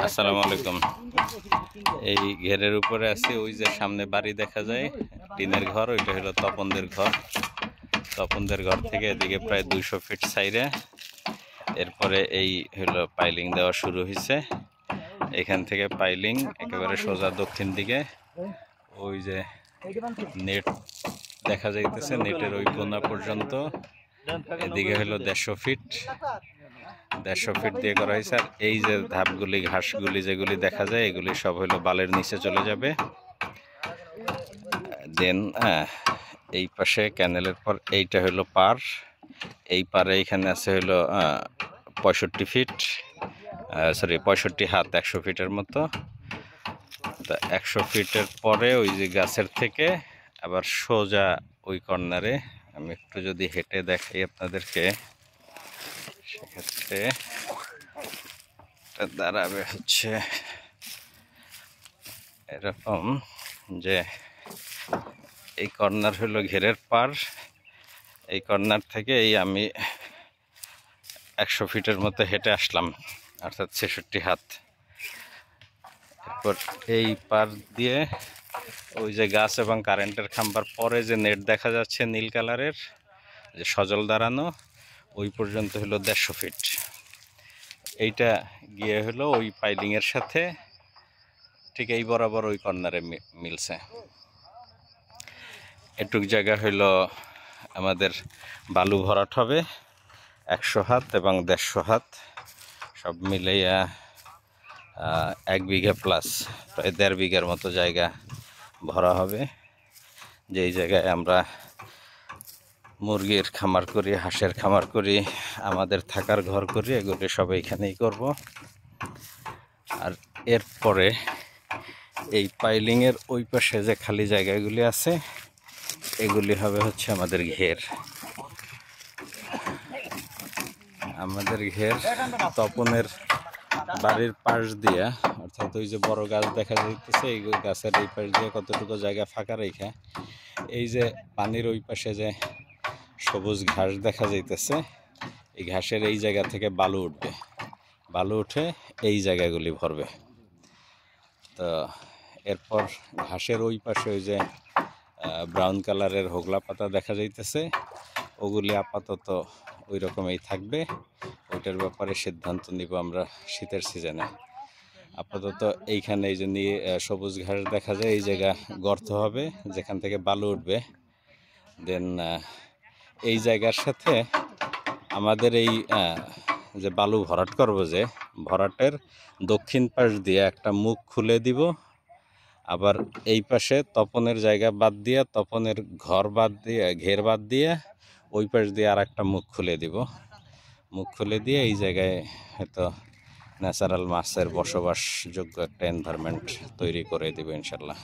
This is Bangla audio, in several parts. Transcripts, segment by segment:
আসসালামু আলাইকুম। এই ঘেরের উপরে আছি, ওই যে সামনে বাড়ি দেখা যায় টিনের ঘর, ওইটা হলো তপনদের ঘর। তপনদের ঘর থেকে এদিকে প্রায় 200 ফিট সাইডে এরপরে এই হলো পাইলিং দেওয়া শুরু হয়েছে। এখান থেকে পাইলিং একেবারে সোজা দক্ষিণ দিকে ওই যে নেট দেখা যাইতেছে, নেটের ওই কোনা পর্যন্ত। এদিকে হলো 150 ফিট, 150 ফিট দিয়ে করা হয়েছে। আর এই যে ধাপগুলি, ঘাসগুলি যেগুলি দেখা যায়, এগুলি সব হলো বালের নিচে চলে যাবে। দেন এই পাশে ক্যানেলের পর এইটা হলো পার, এই পারে এখানে আছে হলো 65 ফিট, সরি 65 হাত, 100 ফিটের মতো। তা 100 ফিটের পরে ওই যে গাছের থেকে আবার সোজা ওই কর্নারে, আমি একটু যদি হেঁটে দেখাই আপনাদেরকে, সেক্ষেত্রে দাঁড়াবে হচ্ছে এরকম যে এই কর্নার হলো ঘেরের পার। এই কর্নার থেকে এই আমি 100 ফিটের মতো হেঁটে আসলাম, অর্থাৎ 66 হাত। এরপর এই পার দিয়ে ওই যে গাছ এবং কারেন্টের খাম্বার পরে যে নেট দেখা যাচ্ছে নীল কালারের, যে সজল দাঁড়ানো, ওই পর্যন্ত হলো 150 ফিট। এইটা গিয়ে হলো ওই পাইলিংয়ের সাথে ঠিক এই বরাবর ওই কর্নারে মিলছে। এটুক জায়গা হইল আমাদের বালু ভরাট হবে, 100 হাত এবং 150 হাত সব মিলাইয়া 1 বিঘা প্লাস, প্রায় 1.5 বিঘার মতো জায়গা ভরা হবে। যেই জায়গায় আমরা মুরগির খামার করি, হাঁসের খামার করি, আমাদের থাকার ঘর করি, এগুলি সব এইখানেই করব। আর এরপরে এই পাইলিংয়ের ওই পাশে যে খালি জায়গাগুলি আছে, এগুলি হবে হচ্ছে আমাদের ঘের। আমাদের ঘের তপনের বাড়ির পাশ দিয়া, অর্থাৎ ওই যে বড় গাছ দেখা যাইতেছে, এই গাছের এই পাশ দিয়ে কতটুকু জায়গা ফাঁকা রেখে এই যে পানির ওই পাশে যে সবুজ ঘাস দেখা যাইতেছে, এই ঘাসের এই জায়গা থেকে বালু উঠবে, বালু উঠে এই জায়গাগুলি ভরবে। তো এরপর ঘাসের ওই পাশে ওই যে ব্রাউন কালারের হোগলা পাতা দেখা যাইতেছে, ওগুলি আপাতত ওই রকমই থাকবে। ওইটার ব্যাপারে সিদ্ধান্ত নিব আমরা শীতের সিজনে। আপাতত এইখানে এই যে সবুজ ঘাস দেখা যায়, এই জায়গা গর্ত হবে যেখান থেকে বালু উঠবে। দেন এই জায়গার সাথে আমাদের এই যে বালু ভরাট করব, যে ভরাটের দক্ষিণ পাশ দিয়ে একটা মুখ খুলে দিব, আবার এই পাশে তপনের জায়গা বাদ দিয়ে, তপনের ঘর বাদ দিয়ে, ঘের বাদ দিয়ে ওই পাশ দিয়ে আর একটা মুখ খুলে দিব। মুখ খুলে দিয়ে এই জায়গায় হয়তো ন্যাচারাল মাছের বসবাসযোগ্য একটা এনভায়রনমেন্ট তৈরি করে দিব ইনশাল্লাহ।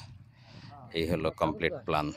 এই হলো কমপ্লিট প্ল্যান।